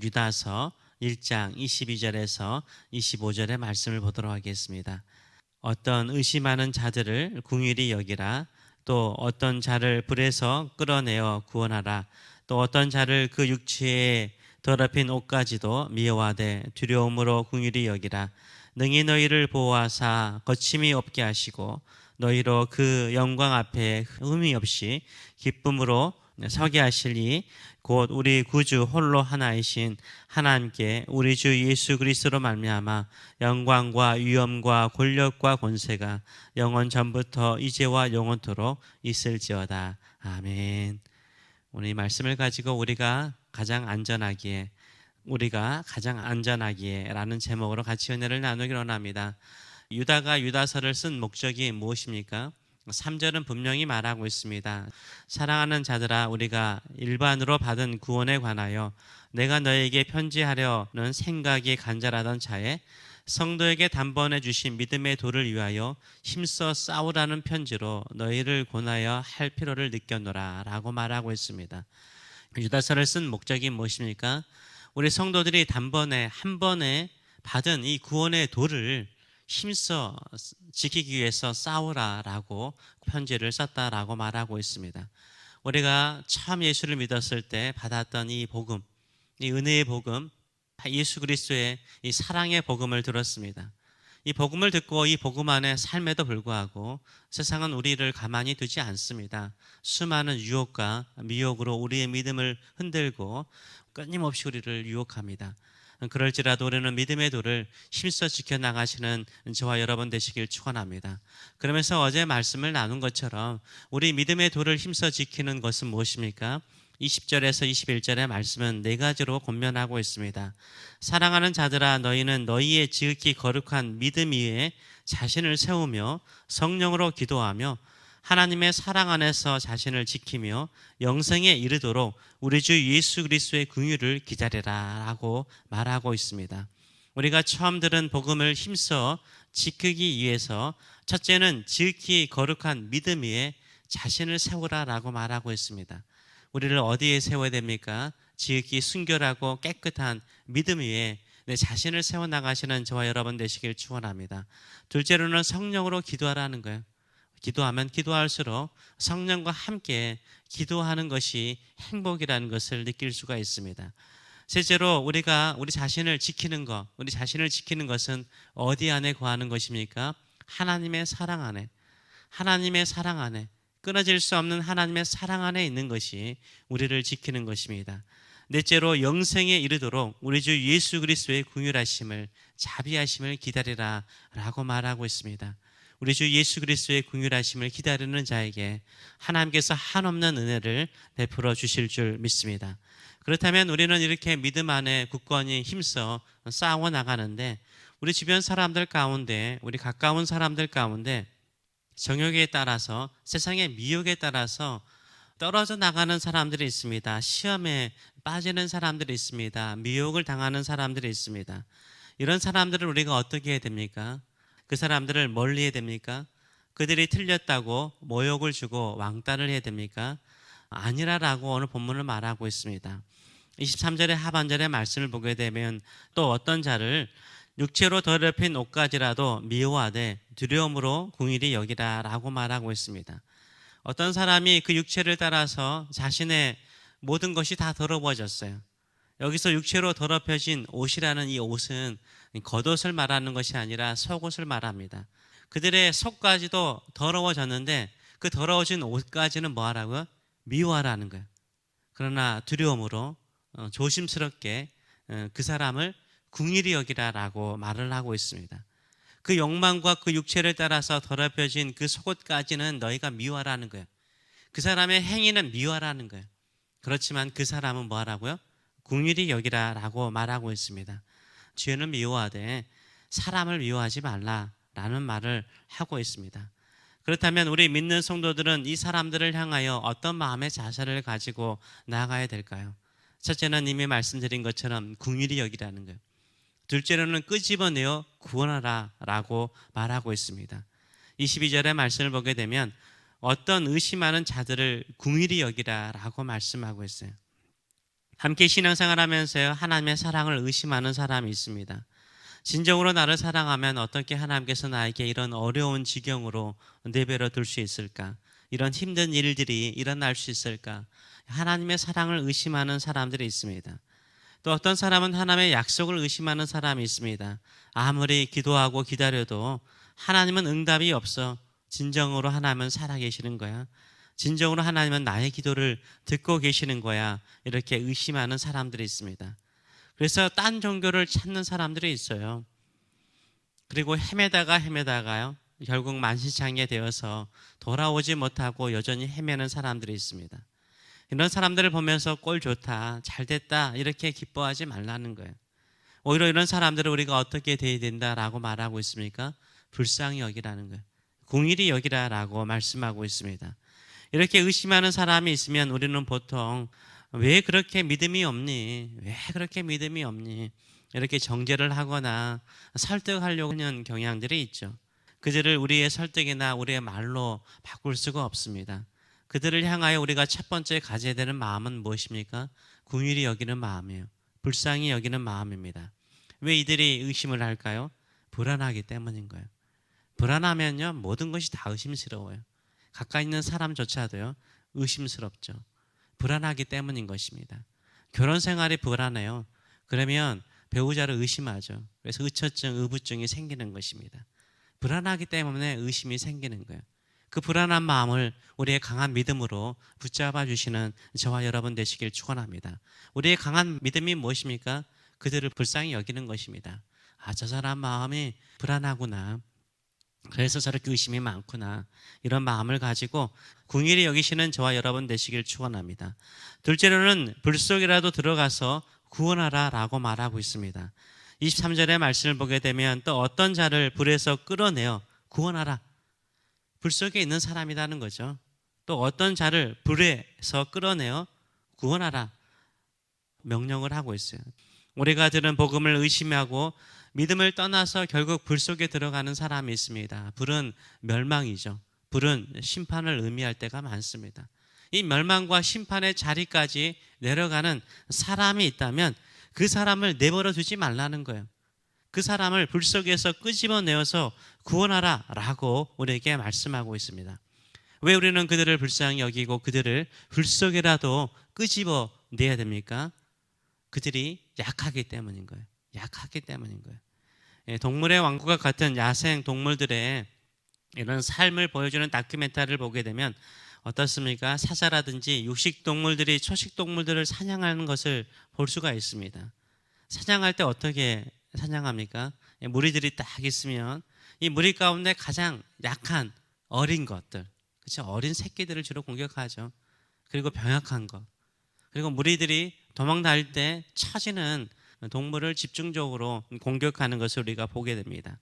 유다서 1장 22절에서 25절의 말씀을 보도록 하겠습니다. 어떤 의심하는 자들을 긍휼히 여기라. 또 어떤 자를 불에서 끌어내어 구원하라. 또 어떤 자를 그 육체에 더럽힌 옷까지도 미워하되 두려움으로 긍휼히 여기라. 능히 너희를 보호하사 거침이 없게 하시고 너희로 그 영광 앞에 흠이 없이 기쁨으로 서게 하시니 곧 우리 구주 홀로 하나이신 하나님께 우리 주 예수 그리스도로 말미암아 영광과 위엄과 권력과 권세가 영원 전부터 이제와 영원토록 있을지어다. 아멘. 오늘 이 말씀을 가지고 우리가 가장 안전하기에 라는 제목으로 같이 은혜를 나누기를 원합니다. 유다가 유다서를 쓴 목적이 무엇입니까? 3절은 분명히 말하고 있습니다. 사랑하는 자들아, 우리가 일반으로 받은 구원에 관하여 내가 너에게 편지하려는 생각이 간절하던 차에 성도에게 단번에 주신 믿음의 도를 위하여 힘써 싸우라는 편지로 너희를 권하여 할 필요를 느꼈노라 라고 말하고 있습니다. 유다서를 쓴 목적이 무엇입니까? 우리 성도들이 한 번에 받은 이 구원의 도를 힘써 지키기 위해서 싸우라라고 편지를 썼다라고 말하고 있습니다. 우리가 처음 예수를 믿었을 때 받았던 이 복음, 이 은혜의 복음, 예수 그리스도의 이 사랑의 복음을 들었습니다. 이 복음을 듣고 이 복음 안에 삶에도 불구하고 세상은 우리를 가만히 두지 않습니다. 수많은 유혹과 미혹으로 우리의 믿음을 흔들고 끊임없이 우리를 유혹합니다. 그럴지라도 우리는 믿음의 도를 힘써 지켜나가시는 저와 여러분 되시길 축원합니다. 그러면서 어제 말씀을 나눈 것처럼 우리 믿음의 도를 힘써 지키는 것은 무엇입니까? 20절에서 21절의 말씀은 네 가지로 권면하고 있습니다. 사랑하는 자들아, 너희는 너희의 지극히 거룩한 믿음 위에 자신을 세우며 성령으로 기도하며 하나님의 사랑 안에서 자신을 지키며 영생에 이르도록 우리 주 예수 그리스도의 긍휼을 기다리라 라고 말하고 있습니다. 우리가 처음 들은 복음을 힘써 지키기 위해서 첫째는 지극히 거룩한 믿음 위에 자신을 세우라 라고 말하고 있습니다. 우리를 어디에 세워야 됩니까? 지극히 순결하고 깨끗한 믿음 위에 내 자신을 세워나가시는 저와 여러분 되시길 축원합니다. 둘째로는 성령으로 기도하라는 거예요. 기도하면 기도할수록 성령과 함께 기도하는 것이 행복이라는 것을 느낄 수가 있습니다. 셋째로 우리가 우리 자신을 지키는 것은 어디 안에 거하는 것입니까? 하나님의 사랑 안에, 끊어질 수 없는 하나님의 사랑 안에 있는 것이 우리를 지키는 것입니다. 넷째로 영생에 이르도록 우리 주 예수 그리스도의 긍휼하심을, 자비하심을 기다리라 라고 말하고 있습니다. 우리 주 예수 그리스도의 긍휼하심을 기다리는 자에게 하나님께서 한없는 은혜를 베풀어 주실 줄 믿습니다. 그렇다면 우리는 이렇게 믿음 안에 굳건히 힘써 싸워 나가는데 우리 주변 사람들 가운데, 우리 가까운 사람들 가운데 정욕에 따라서, 세상의 미혹에 따라서 떨어져 나가는 사람들이 있습니다. 시험에 빠지는 사람들이 있습니다. 미혹을 당하는 사람들이 있습니다. 이런 사람들을 우리가 어떻게 해야 됩니까? 그 사람들을 멀리 해야 됩니까? 그들이 틀렸다고 모욕을 주고 왕따를 해야 됩니까? 아니라라고 오늘 본문을 말하고 있습니다. 23절의 하반절의 말씀을 보게 되면 또 어떤 자를 육체로 더럽힌 옷까지라도 미워하되 두려움으로 긍휼히 여기라 라고 말하고 있습니다. 어떤 사람이 그 육체를 따라서 자신의 모든 것이 다 더러워졌어요. 여기서 육체로 더럽혀진 옷이라는 이 옷은 겉옷을 말하는 것이 아니라 속옷을 말합니다. 그들의 속까지도 더러워졌는데 그 더러워진 옷까지는 뭐 하라고요? 미워하라는 거예요. 그러나 두려움으로 조심스럽게 그 사람을 긍휼히 여기라라고 말을 하고 있습니다. 그 욕망과 그 육체를 따라서 더럽혀진 그 속옷까지는 너희가 미워하라는 거예요. 그 사람의 행위는 미워하라는 거예요. 그렇지만 그 사람은 뭐 하라고요? 긍휼히 여기라라고 말하고 있습니다. 죄는 미워하되 사람을 미워하지 말라라는 말을 하고 있습니다. 그렇다면 우리 믿는 성도들은 이 사람들을 향하여 어떤 마음의 자세를 가지고 나아가야 될까요? 첫째는 이미 말씀드린 것처럼 긍휼히 여기라는 거예요. 둘째로는 끄집어내어 구원하라 라고 말하고 있습니다. 22절의 말씀을 보게 되면 어떤 의심하는 자들을 긍휼히 여기라 라고 말씀하고 있어요. 함께 신앙생활하면서 하나님의 사랑을 의심하는 사람이 있습니다. 진정으로 나를 사랑하면 어떻게 하나님께서 나에게 이런 어려운 지경으로 내버려 둘 수 있을까? 이런 힘든 일들이 일어날 수 있을까? 하나님의 사랑을 의심하는 사람들이 있습니다. 또 어떤 사람은 하나님의 약속을 의심하는 사람이 있습니다. 아무리 기도하고 기다려도 하나님은 응답이 없어. 진정으로 하나님은 살아계시는 거야. 진정으로 하나님은 나의 기도를 듣고 계시는 거야. 이렇게 의심하는 사람들이 있습니다. 그래서 딴 종교를 찾는 사람들이 있어요. 그리고 헤매다가요. 결국 만신창이에 되어서 돌아오지 못하고 여전히 헤매는 사람들이 있습니다. 이런 사람들을 보면서 꼴 좋다, 잘 됐다 이렇게 기뻐하지 말라는 거예요. 오히려 이런 사람들을 우리가 어떻게 대해야 된다라고 말하고 있습니까? 불쌍히 여기라는 거예요. 공의리 여기라라고 말씀하고 있습니다. 이렇게 의심하는 사람이 있으면 우리는 보통 왜 그렇게 믿음이 없니? 왜 그렇게 믿음이 없니? 이렇게 정죄를 하거나 설득하려고 하는 경향들이 있죠. 그들을 우리의 설득이나 우리의 말로 바꿀 수가 없습니다. 그들을 향하여 우리가 첫 번째 가져야 되는 마음은 무엇입니까? 긍휼히 여기는 마음이에요. 불쌍히 여기는 마음입니다. 왜 이들이 의심을 할까요? 불안하기 때문인 거예요. 불안하면요, 모든 것이 다 의심스러워요. 가까이 있는 사람조차도요, 의심스럽죠. 불안하기 때문인 것입니다. 결혼 생활이 불안해요. 그러면 배우자를 의심하죠. 그래서 의처증, 의부증이 생기는 것입니다. 불안하기 때문에 의심이 생기는 거예요. 그 불안한 마음을 우리의 강한 믿음으로 붙잡아 주시는 저와 여러분 되시길 축원합니다. 우리의 강한 믿음이 무엇입니까? 그들을 불쌍히 여기는 것입니다. 아, 저 사람 마음이 불안하구나. 그래서 저렇게 의심이 많구나. 이런 마음을 가지고 긍휼히 여기시는 저와 여러분 되시길 축원합니다. 둘째로는 불 속이라도 들어가서 구원하라 라고 말하고 있습니다. 23절의 말씀을 보게 되면 또 어떤 자를 불에서 끌어내어 구원하라. 불 속에 있는 사람이라는 거죠. 또 어떤 자를 불에서 끌어내어 구원하라 명령을 하고 있어요. 우리가 들은 복음을 의심하고 믿음을 떠나서 결국 불 속에 들어가는 사람이 있습니다. 불은 멸망이죠. 불은 심판을 의미할 때가 많습니다. 이 멸망과 심판의 자리까지 내려가는 사람이 있다면 그 사람을 내버려 두지 말라는 거예요. 그 사람을 불 속에서 끄집어내어서 구원하라 라고 우리에게 말씀하고 있습니다. 왜 우리는 그들을 불쌍히 여기고 그들을 불 속에라도 끄집어내야 됩니까? 그들이 약하기 때문인 거예요. 약하기 때문인 거예요. 동물의 왕국과 같은 야생 동물들의 이런 삶을 보여주는 다큐멘터리를 보게 되면 어떻습니까? 사자라든지 육식 동물들이 초식 동물들을 사냥하는 것을 볼 수가 있습니다. 사냥할 때 어떻게 사냥합니까? 무리들이 딱 있으면 이 무리 가운데 가장 약한 어린 것들, 그렇죠? 어린 새끼들을 주로 공격하죠. 그리고 병약한 것. 그리고 무리들이 도망 다닐 때 처지는 동물을 집중적으로 공격하는 것을 우리가 보게 됩니다.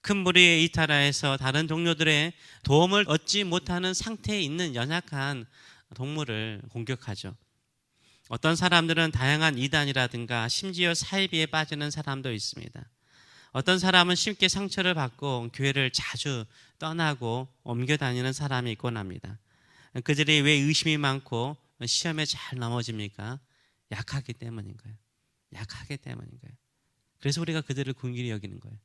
큰 무리에 이탈하여서 다른 동료들의 도움을 얻지 못하는 상태에 있는 연약한 동물을 공격하죠. 어떤 사람들은 다양한 이단이라든가 심지어 사이비에 빠지는 사람도 있습니다. 어떤 사람은 쉽게 상처를 받고 교회를 자주 떠나고 옮겨 다니는 사람이 있곤 합니다. 그들이 왜 의심이 많고 시험에 잘 넘어집니까? 약하기 때문인 거예요. 약하기 때문인 거예요. 그래서 우리가 그들을 긍휼히 여기는 거예요.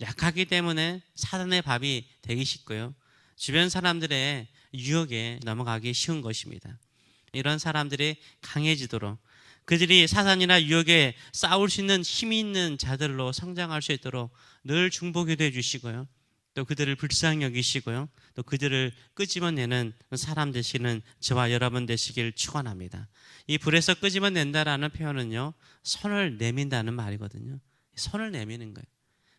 약하기 때문에 사단의 밥이 되기 쉽고요. 주변 사람들의 유혹에 넘어가기 쉬운 것입니다. 이런 사람들이 강해지도록 그들이 사단이나 유혹에 싸울 수 있는 힘이 있는 자들로 성장할 수 있도록 늘 중보기도 해주시고요. 또 그들을 불쌍히 여기시고요. 또 그들을 끄집어내는 사람 되시는 저와 여러분 되시길 축원합니다. 이 불에서 끄집어낸다라는 표현은요, 손을 내민다는 말이거든요. 손을 내미는 거예요.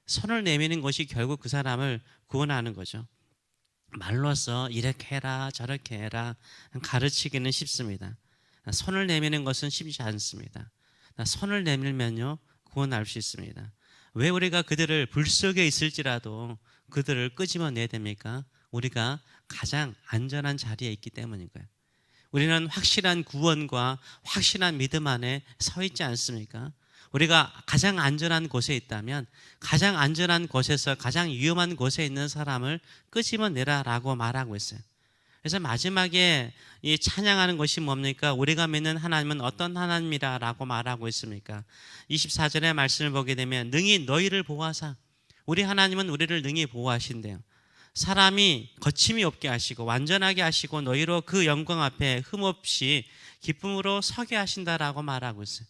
손을 내미는 것이 결국 그 사람을 구원하는 거죠. 말로써 이렇게 해라 저렇게 해라 가르치기는 쉽습니다. 손을 내미는 것은 쉽지 않습니다. 손을 내밀면요 구원할 수 있습니다. 왜 우리가 그들을 불 속에 있을지라도 그들을 끄집어내야 됩니까? 우리가 가장 안전한 자리에 있기 때문인 거예요. 우리는 확실한 구원과 확실한 믿음 안에 서 있지 않습니까? 우리가 가장 안전한 곳에 있다면 가장 안전한 곳에서 가장 위험한 곳에 있는 사람을 끄집어내라라고 말하고 있어요. 그래서 마지막에 이 찬양하는 것이 뭡니까? 우리가 믿는 하나님은 어떤 하나님이라고 말하고 있습니까? 24절의 말씀을 보게 되면 능히 너희를 보호하사, 우리 하나님은 우리를 능히 보호하신대요. 사람이 거침이 없게 하시고 완전하게 하시고 너희로 그 영광 앞에 흠없이 기쁨으로 서게 하신다라고 말하고 있어요.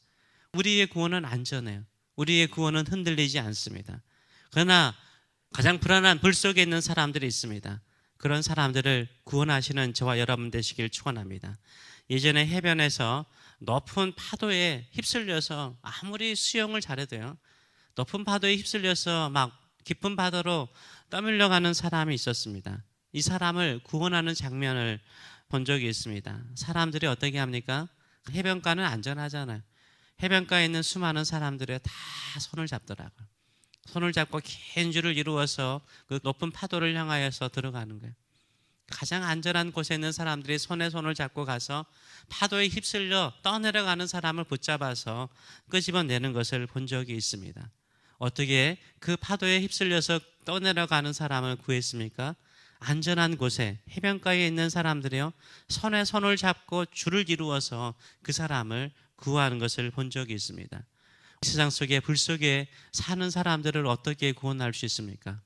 우리의 구원은 안전해요. 우리의 구원은 흔들리지 않습니다. 그러나 가장 불안한 불 속에 있는 사람들이 있습니다. 그런 사람들을 구원하시는 저와 여러분 되시길 축원합니다. 예전에 해변에서 높은 파도에 휩쓸려서 아무리 수영을 잘해도요, 높은 파도에 휩쓸려서 막 깊은 바다로 떠밀려 가는 사람이 있었습니다. 이 사람을 구원하는 장면을 본 적이 있습니다. 사람들이 어떻게 합니까? 해변가는 안전하잖아요. 해변가에 있는 수많은 사람들이 다 손을 잡더라고요. 손을 잡고 긴 줄을 이루어서 그 높은 파도를 향하여서 들어가는 거예요. 가장 안전한 곳에 있는 사람들이 손에 손을 잡고 가서 파도에 휩쓸려 떠내려가는 사람을 붙잡아서 끄집어내는 것을 본 적이 있습니다. 어떻게 그 파도에 휩쓸려서 떠내려가는 사람을 구했습니까? 안전한 곳에 해변가에 있는 사람들이요, 손에 손을 잡고 줄을 이루어서 그 사람을 구하는 것을 본 적이 있습니다. 세상 속에 불 속에 사는 사람들을 어떻게 구원할 수 있습니까?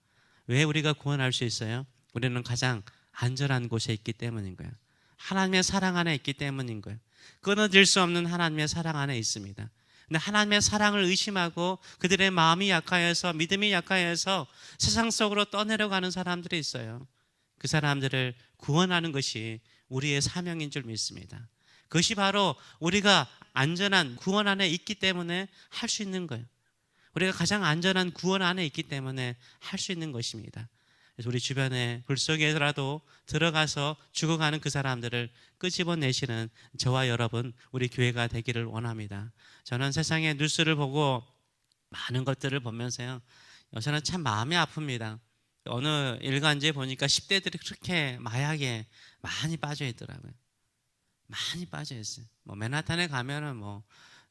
왜 우리가 구원할 수 있어요? 우리는 가장 안전한 곳에 있기 때문인 거예요. 하나님의 사랑 안에 있기 때문인 거예요. 끊어질 수 없는 하나님의 사랑 안에 있습니다. 근데 하나님의 사랑을 의심하고 그들의 마음이 약하여서, 믿음이 약하여서 세상 속으로 떠내려가는 사람들이 있어요. 그 사람들을 구원하는 것이 우리의 사명인 줄 믿습니다. 그것이 바로 우리가 안전한 구원 안에 있기 때문에 할 수 있는 거예요. 우리가 가장 안전한 구원 안에 있기 때문에 할 수 있는 것입니다. 그래서 우리 주변에 불 속에라도 들어가서 죽어가는 그 사람들을 끄집어내시는 저와 여러분, 우리 교회가 되기를 원합니다. 저는 세상의 뉴스를 보고 많은 것들을 보면서요, 저는 참 마음이 아픕니다. 어느 일간지에 보니까 10대들이 그렇게 마약에 많이 빠져 있더라고요. 많이 빠져 있어요. 맨하탄에 가면은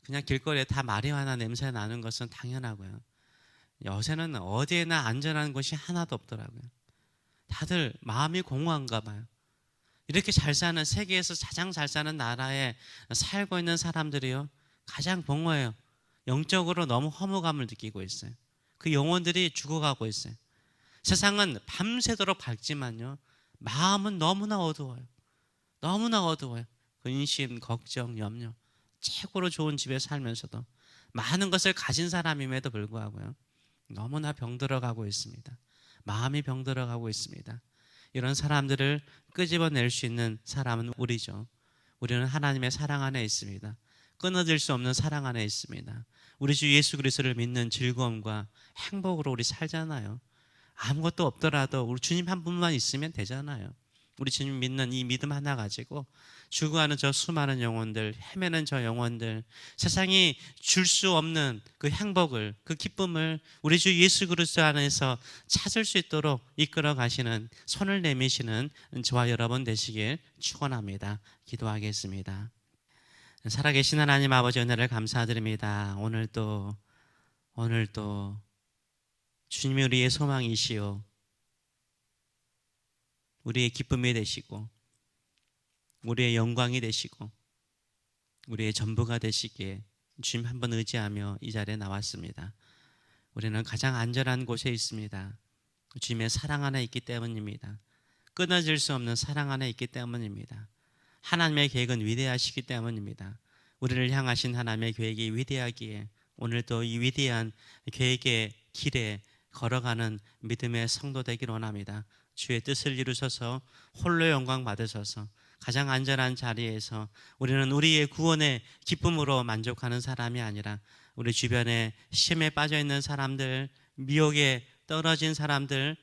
그냥 길거리에 다 마리화나 냄새 나는 것은 당연하고요. 요새는 어디에나 안전한 곳이 하나도 없더라고요. 다들 마음이 공허한가 봐요. 이렇게 잘 사는, 세계에서 가장 잘 사는 나라에 살고 있는 사람들이요, 가장 공허해요. 영적으로 너무 허무감을 느끼고 있어요. 그 영혼들이 죽어가고 있어요. 세상은 밤새도록 밝지만요, 마음은 너무나 어두워요. 너무나 어두워요. 근심, 걱정, 염려, 최고로 좋은 집에 살면서도 많은 것을 가진 사람임에도 불구하고요, 너무나 병들어가고 있습니다. 마음이 병들어가고 있습니다. 이런 사람들을 끄집어낼 수 있는 사람은 우리죠. 우리는 하나님의 사랑 안에 있습니다. 끊어질 수 없는 사랑 안에 있습니다. 우리 주 예수 그리스도를 믿는 즐거움과 행복으로 우리 살잖아요. 아무것도 없더라도 우리 주님 한 분만 있으면 되잖아요. 우리 주님 믿는 이 믿음 하나 가지고 죽어가는 저 수많은 영혼들, 헤매는 저 영혼들, 세상이 줄 수 없는 그 행복을, 그 기쁨을 우리 주 예수 그리스도 안에서 찾을 수 있도록 이끌어 가시는, 손을 내미시는 저와 여러분 되시길 축원합니다. 기도하겠습니다. 살아계신 하나님 아버지, 은혜를 감사드립니다. 오늘도 주님이 우리의 소망이시오, 우리의 기쁨이 되시고 우리의 영광이 되시고 우리의 전부가 되시기에 주님 한번 의지하며 이 자리에 나왔습니다. 우리는 가장 안전한 곳에 있습니다. 주님의 사랑 안에 있기 때문입니다. 끊어질 수 없는 사랑 안에 있기 때문입니다. 하나님의 계획은 위대하시기 때문입니다. 우리를 향하신 하나님의 계획이 위대하기에 오늘도 이 위대한 계획의 길에 걸어가는 믿음의 성도 되기를 원합니다. 주의 뜻을 이루셔서 홀로 영광 받으셔서 가장 안전한 자리에서 우리는 우리의 구원의 기쁨으로 만족하는 사람이 아니라 우리 주변에 시험에 빠져 있는 사람들, 미혹에 떨어진 사람들,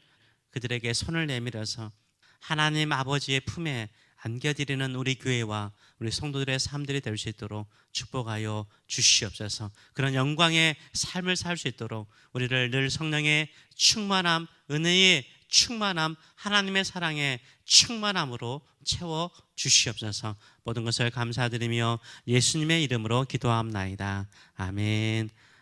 그들에게 손을 내밀어서 하나님 아버지의 품에 안겨드리는 우리 교회와 우리 성도들의 삶들이 될 수 있도록 축복하여 주시옵소서. 그런 영광의 삶을 살 수 있도록 우리를 늘 성령의 충만함, 은혜의 충만함, 하나님의 사랑의 충만함으로 채워 주시옵소서. 모든 것을 감사드리며 예수님의 이름으로 기도합나이다. 아멘.